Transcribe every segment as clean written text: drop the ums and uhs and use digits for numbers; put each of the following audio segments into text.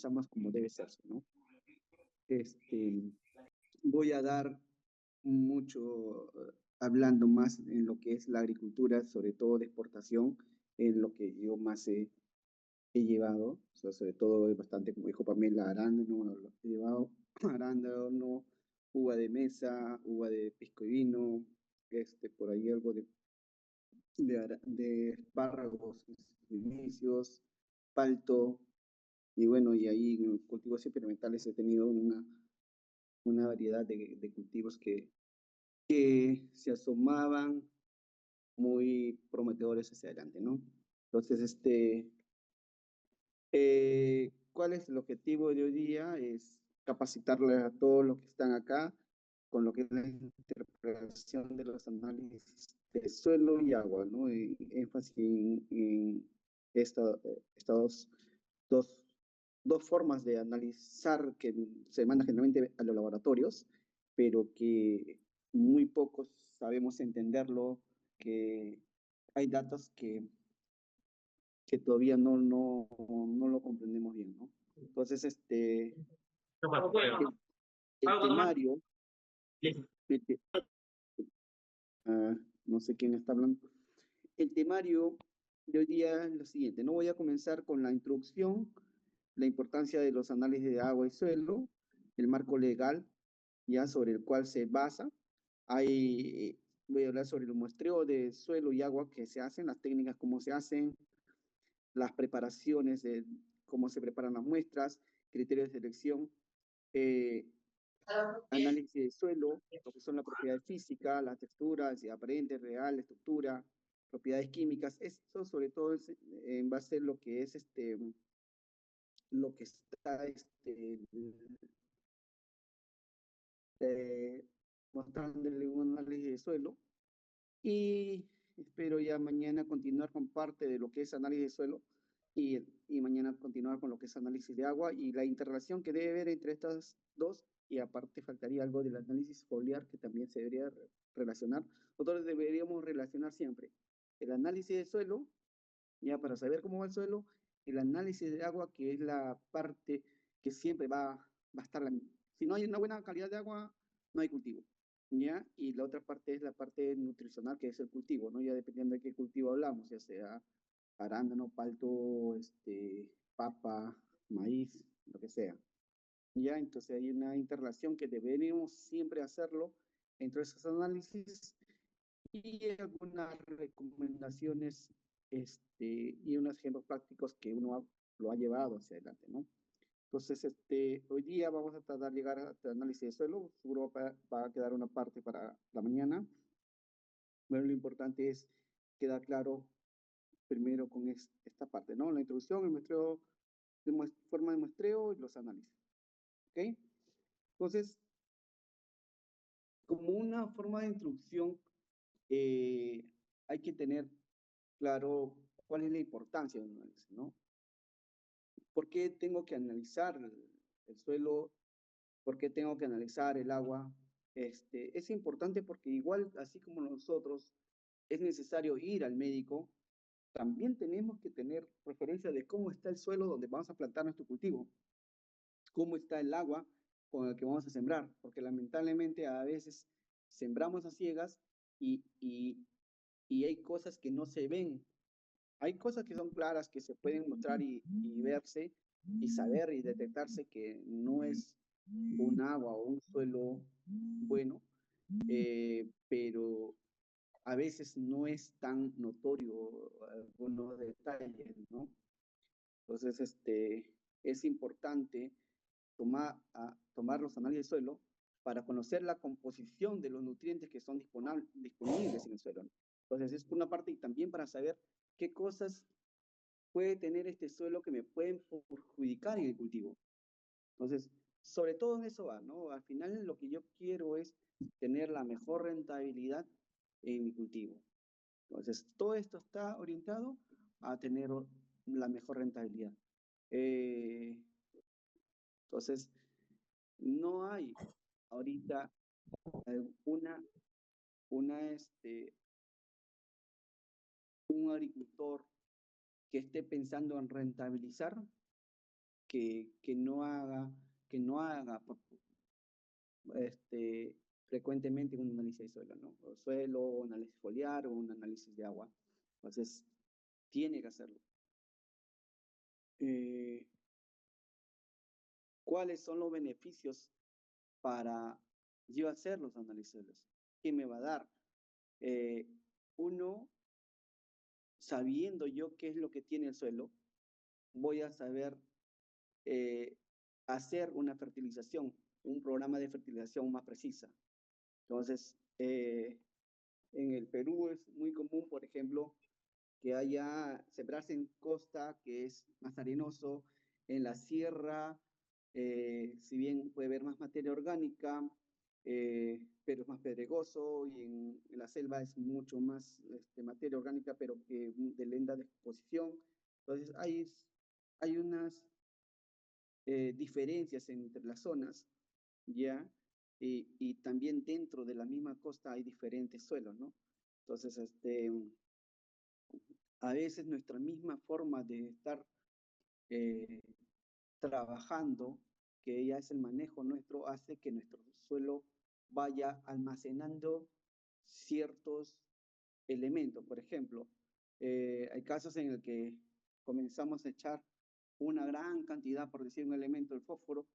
realizamos como debe ser, ¿no? Este, Voy a dar mucho, hablando más en lo que es la agricultura, sobre todo de exportación, en lo que yo más he llevado, o sea, sobre todo es bastante, como dijo Pamela, arándano, lo he llevado, arándano, uva de mesa, uva de pisco y vino, por ahí algo de espárragos, inicios, palto, y bueno, y ahí en cultivos experimentales he tenido una variedad de cultivos que se asomaban muy prometedores hacia adelante, ¿no? Entonces, ¿cuál es el objetivo de hoy día? Es capacitarle a todos los que están acá con lo que es la interpretación de los análisis de suelo y agua, ¿no? Y énfasis en estas dos, dos formas de analizar que se mandan generalmente a los laboratorios, pero que muy pocos sabemos entenderlo, que hay datos que todavía no lo comprendemos bien, ¿no? Entonces, el temario, el te- ah, no sé quién está hablando, el temario de hoy día es lo siguiente, no voy a comenzar con la introducción, la importancia de los análisis de agua y suelo, el marco legal ya sobre el cual se basa. Voy a hablar sobre el muestreo de suelo y agua que se hacen, las técnicas cómo se hacen, las preparaciones de cómo se preparan las muestras, criterios de selección, eh, análisis de suelo, lo que son la propiedad física, las texturas, aparente, real, estructura, propiedades químicas. Esto sobre todo en base a lo que es lo que está eh, mostrándole un análisis de suelo. Y espero ya mañana continuar con parte de lo que es análisis de suelo y mañana continuar con lo que es análisis de agua y la interrelación que debe haber entre estas dos. Y aparte faltaría algo del análisis foliar que también se debería relacionar. Nosotros deberíamos relacionar siempre el análisis de suelo, ya para saber cómo va el suelo, el análisis de agua, que es la parte que siempre va a estar si no hay una buena calidad de agua, no hay cultivo. ¿Ya? Y la otra parte es la parte nutricional, que es el cultivo, ¿no? Ya dependiendo de qué cultivo hablamos, ya sea arándano, palto, papa, maíz, lo que sea. ¿Ya? Entonces hay una interrelación que deberíamos siempre hacerlo entre esos análisis y algunas recomendaciones y unos ejemplos prácticos que lo ha llevado hacia adelante, ¿no? Entonces, hoy día vamos a tratar de llegar a este análisis de suelo, seguro va a quedar una parte para la mañana. Bueno, lo importante es quedar claro primero con esta parte, ¿no? La introducción, el muestreo, forma de muestreo y los análisis, ¿ok? Entonces, como una forma de introducción, eh, hay que tener claro cuál es la importancia de un análisis, ¿no? ¿Por qué tengo que analizar el suelo? ¿Por qué tengo que analizar el agua? Es importante porque igual, así como nosotros, es necesario ir al médico, también tenemos que tener referencia de cómo está el suelo donde vamos a plantar nuestro cultivo, cómo está el agua con el que vamos a sembrar, porque lamentablemente a veces sembramos a ciegas y hay cosas que no se ven. Hay cosas que son claras, que se pueden mostrar y verse y saber y detectarse que no es un agua o un suelo bueno, pero a veces no es tan notorio algunos detalles, ¿no? Entonces, es importante tomar los análisis de suelo para conocer la composición de los nutrientes que son disponibles en el suelo. Entonces, es por una parte y también para saber qué cosas puede tener este suelo que me pueden perjudicar en el cultivo. Entonces, sobre todo en eso va, ¿no? Al final lo que yo quiero es tener la mejor rentabilidad en mi cultivo. Entonces, todo esto está orientado a tener la mejor rentabilidad. Eh, entonces, no hay ahorita una, una, un agricultor que esté pensando en rentabilizar que no haga este, frecuentemente un análisis de suelo, ¿no? O suelo, un análisis foliar o un análisis de agua. Entonces, tiene que hacerlo. Eh, ¿Cuáles son los beneficios para yo hacer los análisis? ¿Qué me va a dar? Eh, Uno, sabiendo yo qué es lo que tiene el suelo, voy a saber eh, hacer una fertilización, un programa de fertilización más precisa. Entonces, en el Perú es muy común, por ejemplo, que haya sembrarse en costa, que es más arenoso, en la sierra, si bien puede haber más materia orgánica, pero es más pedregoso, y en la selva es mucho más materia orgánica, pero que de lenta disposición. Entonces, hay unas diferencias entre las zonas, ¿ya? Y también dentro de la misma costa hay diferentes suelos, ¿no? Entonces, a veces nuestra misma forma de estar eh, trabajando, que ya es el manejo nuestro, hace que nuestro suelo vaya almacenando ciertos elementos. Por ejemplo, hay casos en el que comenzamos a echar una gran cantidad, por decir un elemento, el fósforo,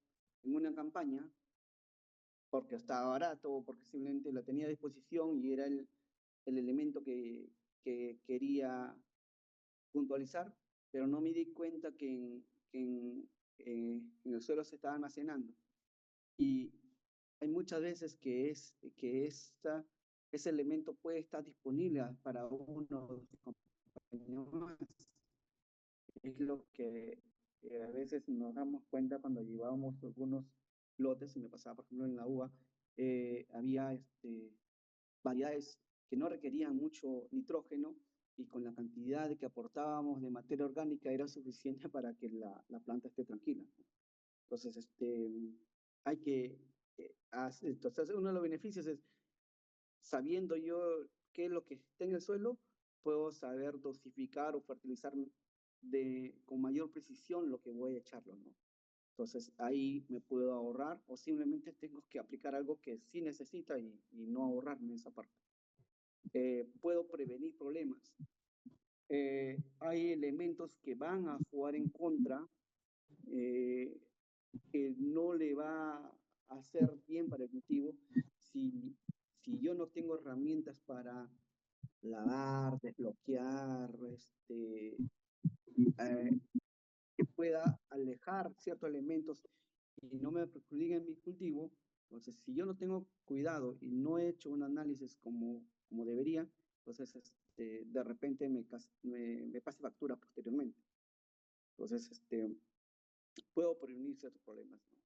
en una campaña, porque estaba barato o porque simplemente lo tenía a disposición y era el elemento que quería puntualizar, pero no me di cuenta en el suelo se está almacenando. Y hay muchas veces que ese elemento puede estar disponible para uno o dos compañeros más. Es lo que a veces nos damos cuenta cuando llevábamos algunos lotes, y me pasaba, por ejemplo, en la uva, había variedades que no requerían mucho nitrógeno y con la cantidad que aportábamos de materia orgánica era suficiente para que la planta esté tranquila. Entonces, hay que entonces uno de los beneficios es, sabiendo yo qué es lo que está en el suelo, puedo saber dosificar o fertilizar con mayor precisión lo que voy a echarlo, ¿no? Entonces ahí me puedo ahorrar o simplemente tengo que aplicar algo que sí necesita y no ahorrarme esa parte. Puedo prevenir problemas. Hay elementos que van a jugar en contra, eh, que no le va a hacer bien para el cultivo si, si yo no tengo herramientas para lavar, desbloquear, que pueda alejar ciertos elementos y no me perjudiquen mi cultivo. Entonces, si yo no tengo cuidado y no he hecho un análisis como debería, entonces de repente me pase factura posteriormente. Entonces, puedo prevenir ciertos problemas, ¿no?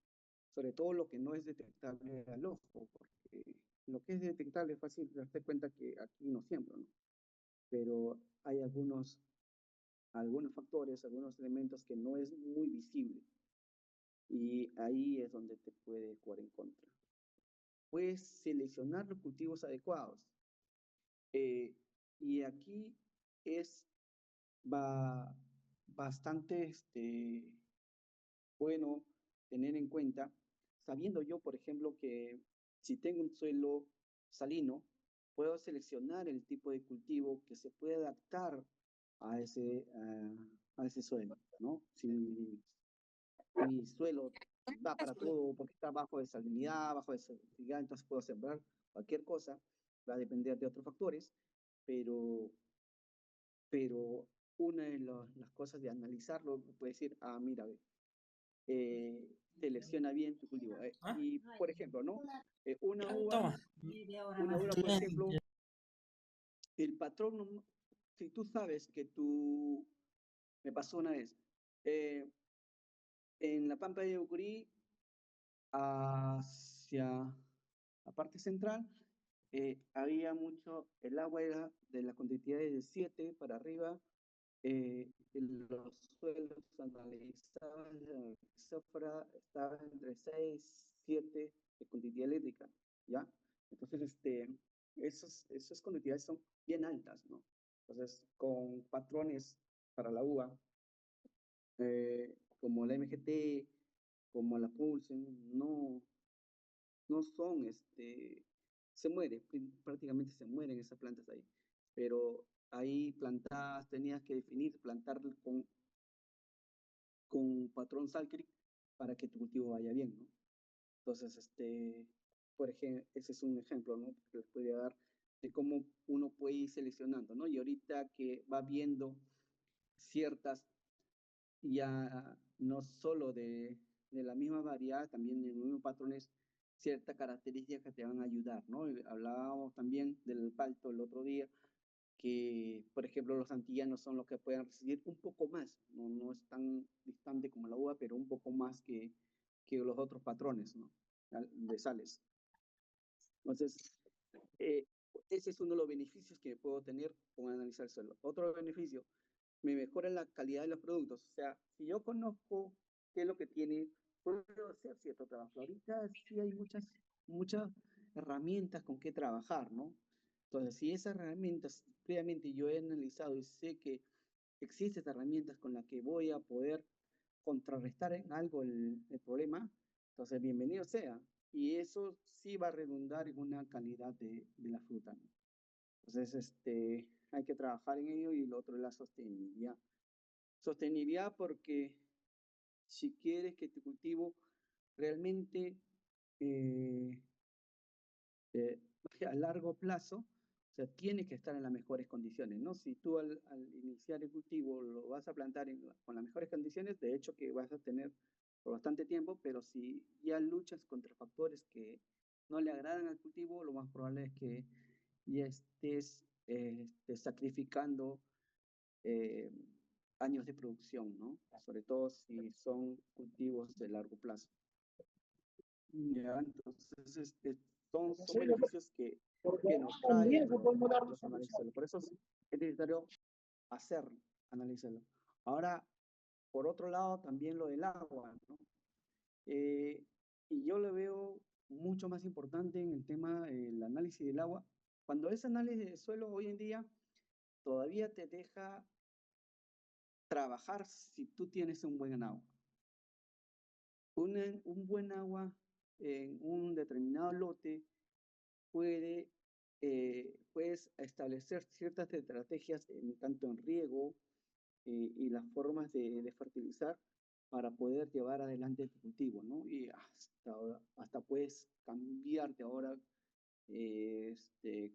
Sobre todo lo que no es detectable al ojo, porque lo que es detectable es fácil darse cuenta que aquí no siembro, ¿no? Pero hay algunos factores, algunos elementos que no es muy visible y ahí es donde te puede jugar en contra. Puedes seleccionar los cultivos adecuados. Y aquí es va, bastante bueno tener en cuenta, sabiendo yo, por ejemplo, que si tengo un suelo salino, puedo seleccionar el tipo de cultivo que se puede adaptar a ese suelo, ¿no? Si mi suelo da para todo porque está bajo de salinidad, bajo de salinidad, entonces puedo sembrar cualquier cosa, va a depender de otros factores, pero, pero una de las cosas de analizarlo puede decir, ah, mira, selecciona bien tu cultivo. ¿Ah? Y, por ejemplo, ¿no? Toma. Una uva, por ejemplo, el patrón, si tú sabes que me pasó una vez, eh, en la Pampa de Ucurí, hacia la parte central, había mucho, el agua era de la cantidad de 7 para arriba, los suelos analizados, estaba entre 6 7 de conductividad eléctrica, ¿ya? Entonces, esas conductividades son bien altas, ¿no? Entonces, con patrones para la uva, como la MGT, como la Pulsen, no son, se muere, prácticamente se mueren esas plantas ahí. Pero ahí plantadas, tenías que definir, plantar con patrón Salcric para que tu cultivo vaya bien, ¿no? Entonces, por ejemplo, ese es un ejemplo, ¿no? Que les podría dar de cómo uno puede ir seleccionando, ¿no? Y ahorita que va viendo ciertas, ya no solo de la misma variedad, también de los mismos patrones, ciertas características que te van a ayudar, ¿no? Hablábamos también del palto el otro día, que, por ejemplo, los antillanos son los que pueden recibir un poco más, no es tan distante como la uva, pero un poco más que los otros patrones, ¿no? De sales. Entonces, eh, ese es uno de los beneficios que puedo tener con analizar el suelo. Otro beneficio, me mejora la calidad de los productos. O sea, si yo conozco qué es lo que tiene, puedo hacer cierto trabajo. Ahorita sí hay muchas herramientas con que trabajar, ¿no? Entonces, si esas herramientas previamente yo he analizado y sé que existen herramientas con las que voy a poder contrarrestar en algo el problema, entonces bienvenido sea. Y eso sí va a redundar en una calidad de la fruta, ¿no? Entonces, hay que trabajar en ello y lo otro es la sostenibilidad. Sostenibilidad porque si quieres que tu cultivo realmente eh, a largo plazo, o sea, tiene que estar en las mejores condiciones, ¿no? Si tú al iniciar el cultivo lo vas a plantar con las mejores condiciones, de hecho que vas a tener por bastante tiempo, pero si ya luchas contra factores que no le agradan al cultivo, lo más probable es que ya estés sacrificando eh, años de producción, ¿no? Sobre todo si son cultivos de largo plazo. Ya, entonces, son Sí, beneficios porque que nos también traen se pueden dar los análisis. soluciones. Por eso es necesario hacerlo, analizarlo. Ahora, por otro lado, también lo del agua, ¿no? Eh, y yo lo veo mucho más importante en el tema del análisis del agua. Cuando es análisis de suelo hoy en día, todavía te deja trabajar si tú tienes un buen agua. Un buen agua en un determinado lote puedes establecer ciertas estrategias tanto en riego y las formas de fertilizar para poder llevar adelante tu cultivo, ¿no? Y hasta puedes cambiarte ahora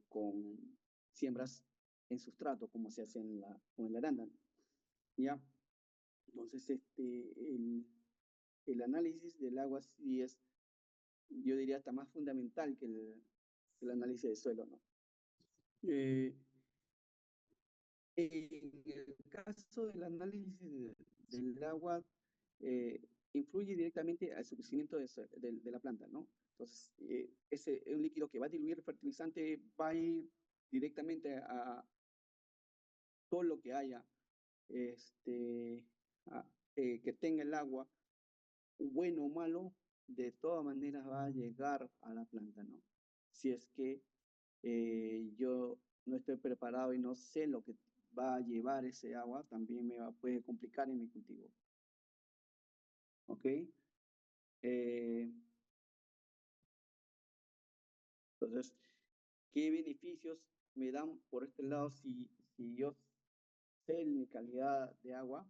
con siembras en sustrato, como se hace con el arándano, ¿ya? Entonces, el análisis del agua sí es, yo diría, hasta más fundamental que el análisis de suelo, ¿no? Eh, En el caso del análisis del agua, influye directamente al su crecimiento de la planta, ¿no? Entonces, ese es un líquido que va a diluir el fertilizante, va a ir directamente a todo lo que haya, que tenga el agua, bueno o malo, de todas maneras va a llegar a la planta, ¿no? Si es que yo no estoy preparado y no sé lo que va a llevar ese agua, también puede complicar en mi cultivo. ¿Ok? Eh, entonces, ¿qué beneficios me dan por este lado si yo sé mi calidad de agua?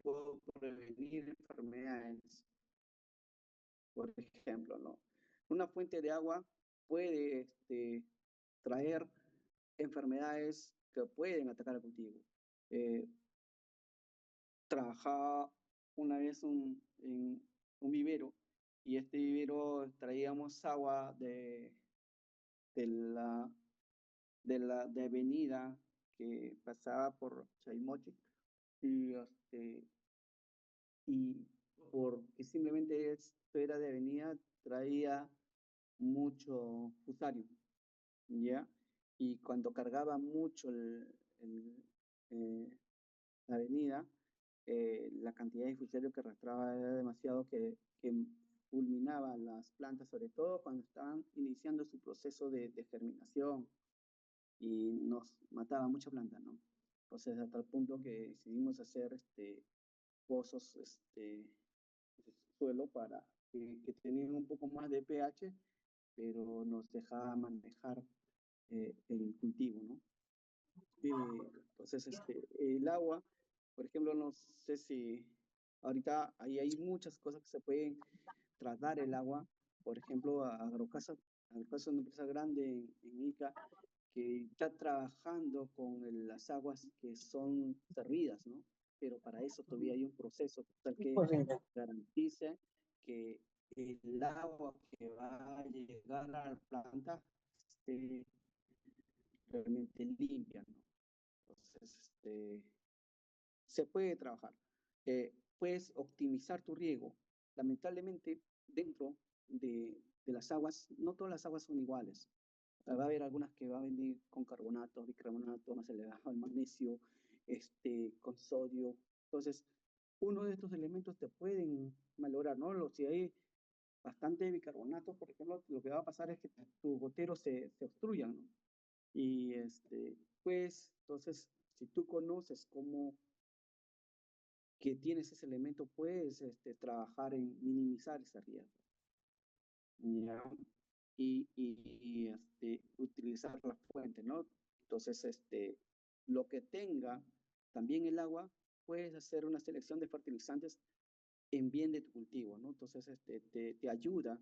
Puedo prevenir enfermedades, por ejemplo, ¿no? Una fuente de agua puede traer enfermedades que pueden atacar al cultivo. Eh, Trabajaba una vez en un vivero y este vivero traíamos agua de la, de avenida que pasaba por Chaimoche y, y porque simplemente esto era de avenida, traía mucho fusario, ¿ya? Y cuando cargaba mucho eh, la avenida, la cantidad de fusario que arrastraba era demasiado que fulminaba las plantas, sobre todo cuando estaban iniciando su proceso de germinación y nos mataba mucha planta, ¿no? Entonces, hasta el punto que decidimos hacer pozos de suelo para que tenían un poco más de pH, pero nos dejaba manejar el cultivo, ¿no? Entonces, el agua, por ejemplo, no sé si ahorita ahí hay muchas cosas que se pueden tratar el agua. Por ejemplo, Agrocasa es una empresa grande en Ica que está trabajando con las aguas que son servidas, ¿no? Pero para eso todavía hay un proceso tal que Correcto. garantice que el agua que va a llegar a la planta esté realmente limpia, ¿no? Entonces, se puede trabajar. Puedes optimizar tu riego. Lamentablemente, dentro de las aguas, no todas las aguas son iguales. Va a haber algunas que va a venir con carbonato, bicarbonato, más elevado, el magnesio, con sodio. Entonces, uno de estos elementos te pueden malograr, ¿no? Si hay bastante bicarbonato, por ejemplo, lo que va a pasar es que tus goteros se obstruyan, ¿no? Y pues, entonces, si tú conoces cómo que tienes ese elemento, puedes trabajar en minimizar ese riesgo, ¿ya? Y utilizar la fuente, ¿no? Entonces, lo que tenga también el agua, puedes hacer una selección de fertilizantes en bien de tu cultivo, ¿no? Entonces, te ayuda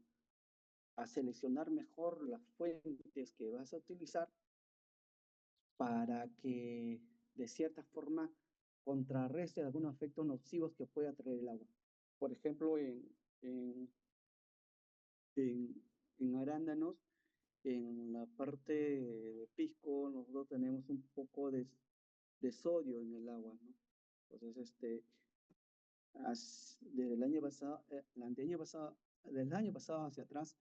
a seleccionar mejor las fuentes que vas a utilizar para que de cierta forma contrarreste algunos efectos nocivos que pueda traer el agua. Por ejemplo, en, en, en arándanos, en la parte de pisco, nosotros tenemos un poco de sodio en el agua, ¿no? Entonces, desde el año pasado, desde el año pasado hacia atrás,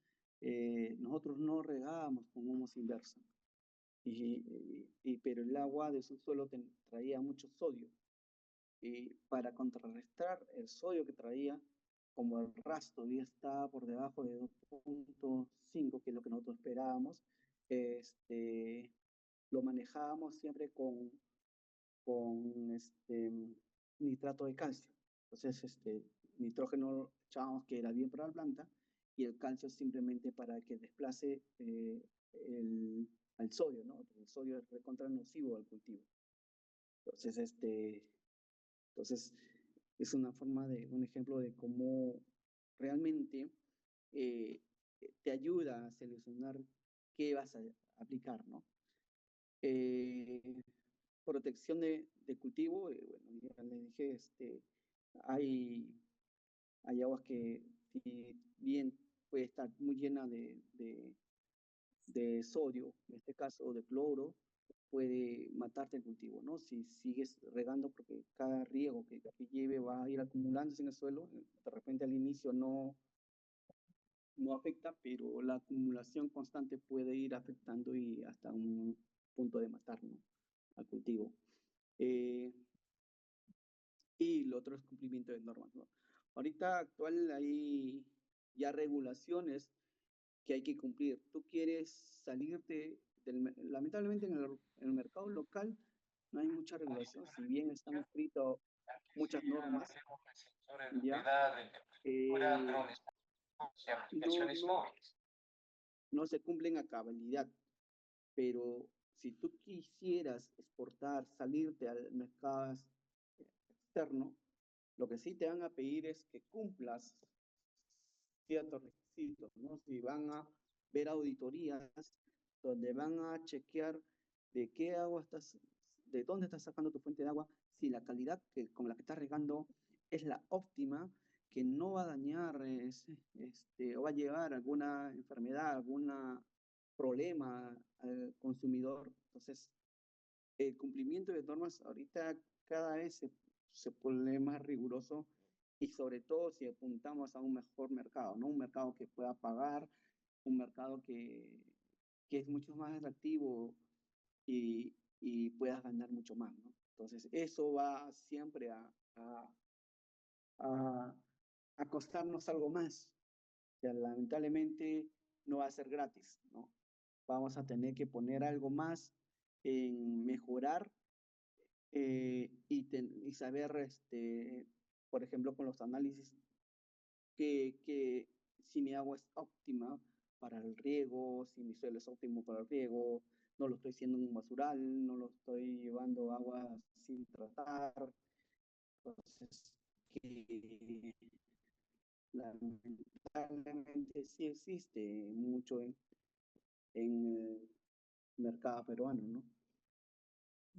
nosotros no regábamos con humus inversa, pero el agua de subsuelo traía mucho sodio. Y para contrarrestar el sodio que traía, como el ras todavía estaba por debajo de 2,5, que es lo que nosotros esperábamos, este, lo manejábamos siempre con nitrato de calcio. Entonces, nitrógeno echábamos que era bien para la planta y el calcio simplemente para que desplace al sodio, ¿no? El sodio es recontra nocivo al cultivo. Entonces, entonces, es una forma un ejemplo de cómo realmente eh, te ayuda a seleccionar qué vas a aplicar, ¿no? Eh, Protección de cultivo, bueno, ya les dije, hay, hay aguas que si bien puede estar muy llena de sodio, en este caso de cloro, puede matarte el cultivo, ¿no? Si sigues regando, porque cada riego que lleve va a ir acumulándose en el suelo, de repente al inicio no afecta, pero la acumulación constante puede ir afectando y hasta un punto de matar, ¿no? Al cultivo. Eh, y lo otro es cumplimiento de normas, ¿no? Ahorita actual hay ya regulaciones que hay que cumplir. Tú quieres salirte lamentablemente en el mercado local no hay mucha regulación, si bien están escritas muchas normas, ya eh, no, no se cumplen a cabalidad, pero si tú quisieras exportar, salirte al mercado externo, lo que sí te van a pedir es que cumplas ciertos requisitos, ¿no? Si van a ver auditorías donde van a chequear de qué agua estás, de dónde estás sacando tu fuente de agua, si la calidad con la que estás regando es la óptima, que no va a dañar o va a llevar alguna enfermedad, algún problema al consumidor. Entonces, el cumplimiento de normas ahorita cada vez se pone más riguroso y sobre todo si apuntamos a un mejor mercado, ¿no? Un mercado que pueda pagar, un mercado que es mucho más atractivo y puedas ganar mucho más, ¿no? Entonces, eso va siempre a, a costarnos algo más. O sea, lamentablemente no va a ser gratis, ¿no? Vamos a tener que poner algo más en mejorar y saber por ejemplo, con los análisis que si mi agua es óptima para el riego, si mi suelo es óptimo para el riego, no lo estoy haciendo en un basural, no lo estoy llevando agua sin tratar. Entonces, que lamentablemente sí existe mucho en el mercado peruano, ¿no?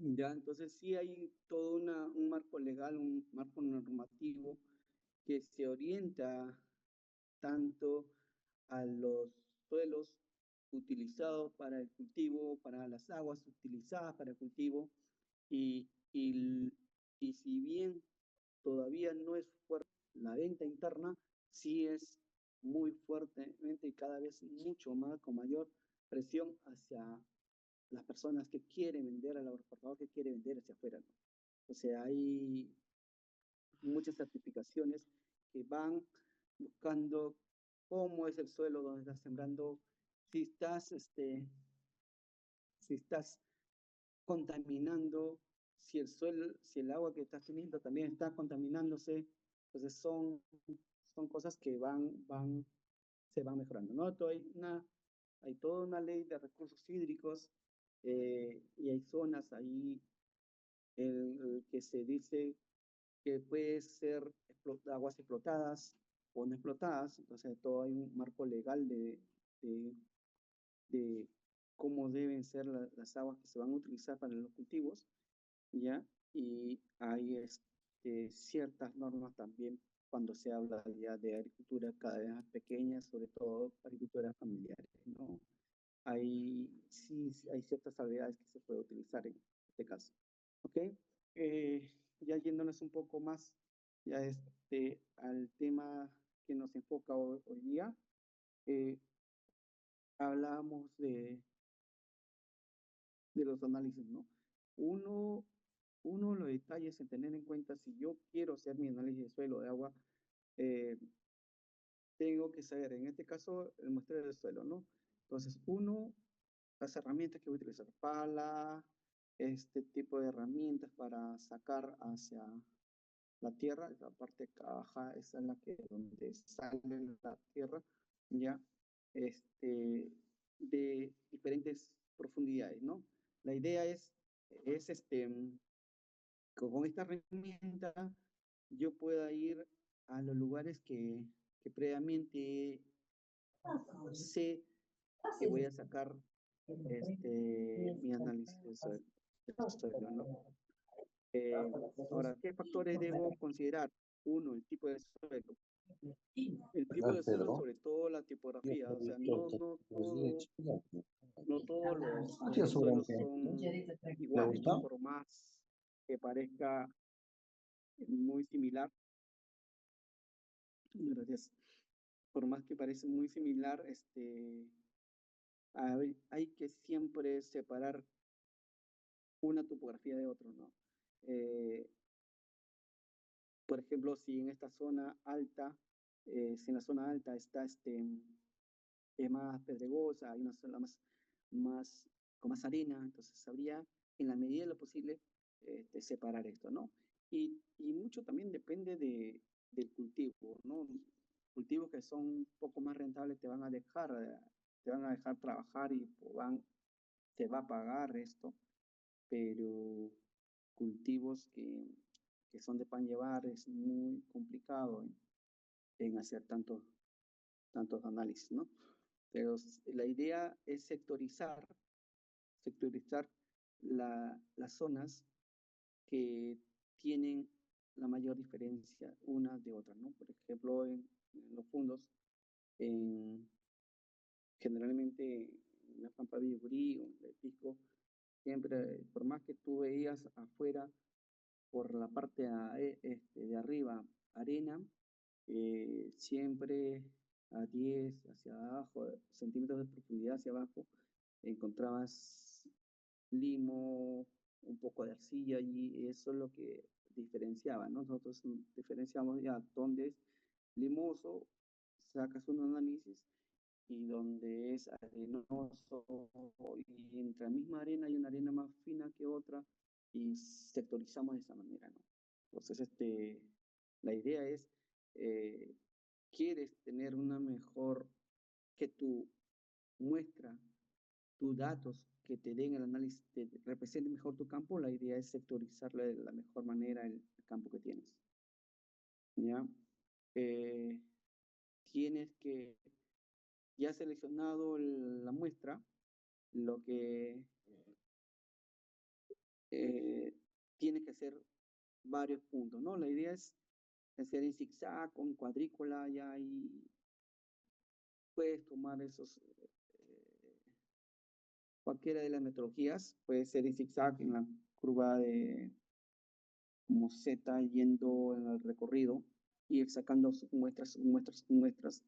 Ya, entonces sí hay todo un marco legal, un marco normativo que se orienta tanto a los suelos utilizados para el cultivo, para las aguas utilizadas para el cultivo, y, y si bien todavía no es fuerte la venta interna, sí es muy fuertemente y cada vez mucho más, con mayor presión hacia las personas que quieren vender, al agroexportador que quiere vender hacia afuera, ¿no? O sea, hay muchas certificaciones que van buscando cómo es el suelo donde estás sembrando, si estás, si estás contaminando, si el suelo, si el agua que estás teniendo también está contaminándose. Entonces son cosas que se van mejorando, ¿no? Hay toda una ley de recursos hídricos, y hay zonas ahí que se dice que puede ser aguas explotadas o no explotadas. Entonces todo hay un marco legal de, de cómo deben ser las aguas que se van a utilizar para los cultivos, ¿ya? Y hay ciertas normas también cuando se habla ya de agricultura cada vez más pequeña, sobre todo agricultura familiar, ¿no? Sí, hay ciertas habilidades que se puede utilizar en este caso. ¿Ok? Ya yéndonos un poco más ya al tema que nos enfoca hoy día, eh, hablábamos de los análisis, ¿no? Uno, uno de los detalles en tener en cuenta, si yo quiero hacer mi análisis de suelo, de agua, eh, tengo que saber, en este caso, el muestreo del suelo, ¿no? Entonces, las herramientas que voy a utilizar, pala, este tipo de herramientas para sacar hacia la tierra, la parte baja, esa es la que donde sale la tierra, ya, de diferentes profundidades, ¿no? La idea es con esta herramienta yo pueda ir a los lugares que previamente sé que voy a sacar mi análisis del suelo, ¿no? Eh, Ahora, ¿qué factores debo considerar? Uno, el tipo de suelo. El tipo de suelo, sobre todo la tipografía, o sea, no todos los suelos son iguales, ¿no? Por más que parezca muy similar, gracias, por más que parece muy similar, hay que siempre separar una topografía de otra, ¿no? Eh, por ejemplo, si en esta zona alta, si en la zona alta está es más pedregosa, hay una zona más, con más arena, entonces habría, en la medida de lo posible, separar esto, ¿no? Y mucho también depende del cultivo, ¿no? Cultivos que son un poco más rentables te van a dejar trabajar y te va a pagar esto, pero cultivos que son de pan llevar es muy complicado en hacer tantos análisis, ¿no? Pero la idea es sectorizar las zonas que tienen la mayor diferencia una de otra, ¿no? Por ejemplo, en los fundos, en, generalmente en la Pampa de Yuguri o en el Pisco, siempre, por más que tú veías afuera, por la parte de arriba, arena, siempre a 10 hacia abajo, centímetros de profundidad hacia abajo, encontrabas limo, un poco de arcilla y eso es lo que diferenciaba, ¿no? Nosotros diferenciamos ya dónde es limoso, sacas un análisis y donde es arenoso y entre la misma arena hay una arena más fina que otra y sectorizamos de esa manera, ¿no? Entonces, La idea es, eh, quieres tener una mejor, que tu muestra, tus datos que te den el análisis, te represente mejor tu campo, la idea es sectorizarlo de la mejor manera el campo que tienes. ¿Ya? Eh, tienes que, ya seleccionado la muestra, lo que eh, tiene que hacer varios puntos, ¿no? La idea es hacer en zigzag, con cuadrícula, ya ahí puedes tomar esos, cualquiera de las metodologías, puede ser en zigzag en la curva de como Z yendo en el recorrido y sacando muestras, muestras, muestras.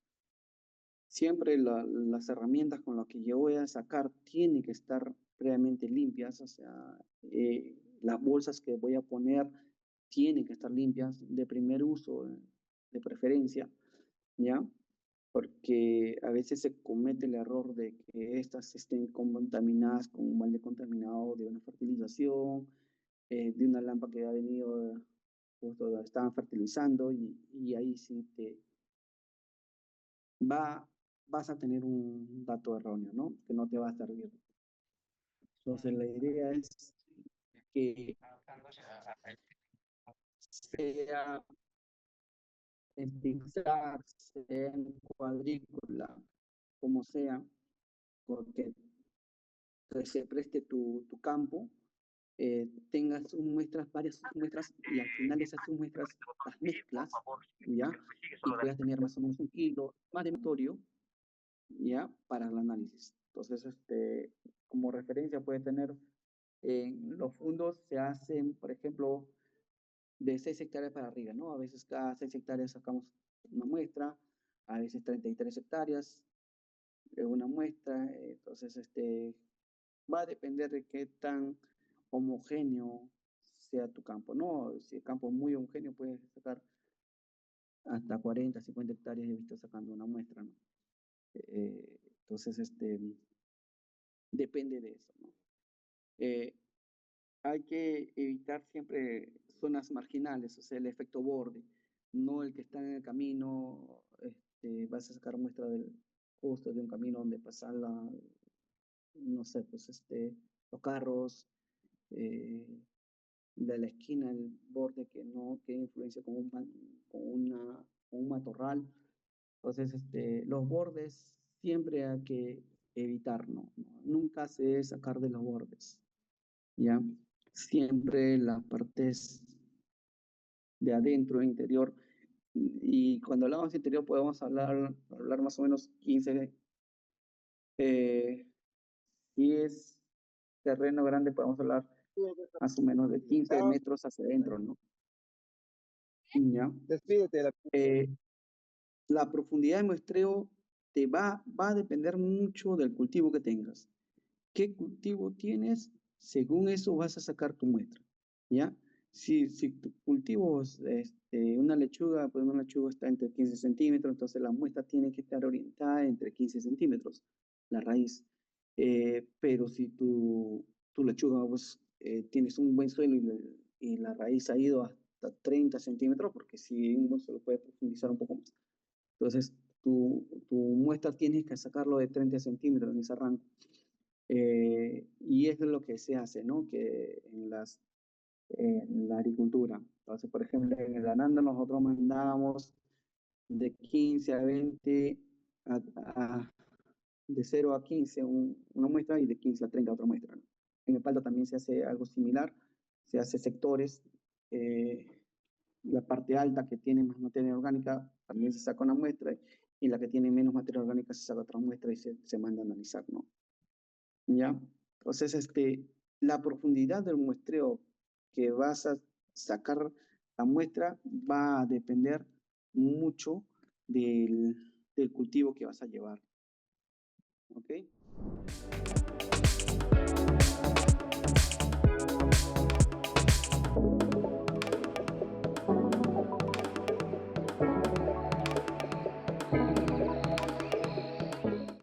Siempre las herramientas con las que yo voy a sacar tienen que estar previamente limpias, o sea, las bolsas que voy a poner tienen que estar limpias, de primer uso, de preferencia, ¿ya? Porque a veces se comete el error de que estas estén contaminadas con un balde contaminado de una fertilización, de una lámpara que ha venido, justo la estaban fertilizando y ahí sí va, vas a tener un dato erróneo, ¿no? Que no te va a servir. Entonces la idea es que sea en zigzag, sea en cuadrícula, como sea, porque se preste tu campo, tengas muestras, varias muestras, y al final de esas muestras las mezclas, ¿ya? Y puedas tener más o menos un kilo más de notorio, ¿ya? Para el análisis. Entonces, como referencia puede tener, los fundos se hacen, por ejemplo, de 6 hectáreas para arriba, ¿no? A veces cada 6 hectáreas sacamos una muestra, a veces 33 hectáreas de una muestra, entonces va a depender de qué tan homogéneo sea tu campo, ¿no? Si el campo es muy homogéneo, puedes sacar hasta 40, 50 hectáreas, he visto sacando una muestra, ¿no? Entonces, depende de eso, ¿no? Eh, hay que evitar siempre zonas marginales, o sea, el efecto borde, no el que está en el camino, vas a sacar muestra del justo de un camino donde pasa no sé, pues los carros, eh, de la esquina, el borde que no, que influencia con con un matorral. Entonces, los bordes siempre hay que evitar, ¿no? Nunca se debe sacar de los bordes, ¿ya? Siempre las partes de adentro, interior. Y cuando hablamos de interior podemos hablar más o menos 15, si es terreno grande podemos hablar más o menos de 15 metros hacia adentro, ¿no? ¿Ya? Despídete de la... Eh, la profundidad de muestreo va a depender mucho del cultivo que tengas. ¿Qué cultivo tienes? Según eso vas a sacar tu muestra, ¿ya? Si tu cultivo es una lechuga, pues una lechuga está entre 15 centímetros, entonces la muestra tiene que estar orientada entre 15 centímetros, la raíz. Pero si tu lechuga, pues, tienes un buen suelo y la raíz ha ido hasta 30 centímetros, porque si un buen suelo puede profundizar un poco más. Entonces, tu muestra tienes que sacarlo de 30 centímetros en ese rango. Y eso es lo que se hace, ¿no? Que en la agricultura. Entonces, por ejemplo, en el arándano nosotros mandábamos de 15 a 20, a, a, de 0 a 15 una muestra y de 15 a 30 otra muestra, ¿no? En el palta también se hace algo similar, se hace sectores, la parte alta que tiene más materia orgánica también se saca una muestra y la que tiene menos materia orgánica se saca otra muestra y se manda a analizar, ¿no? ¿Ya? Entonces, la profundidad del muestreo que vas a sacar la muestra va a depender mucho del cultivo que vas a llevar. ¿Ok?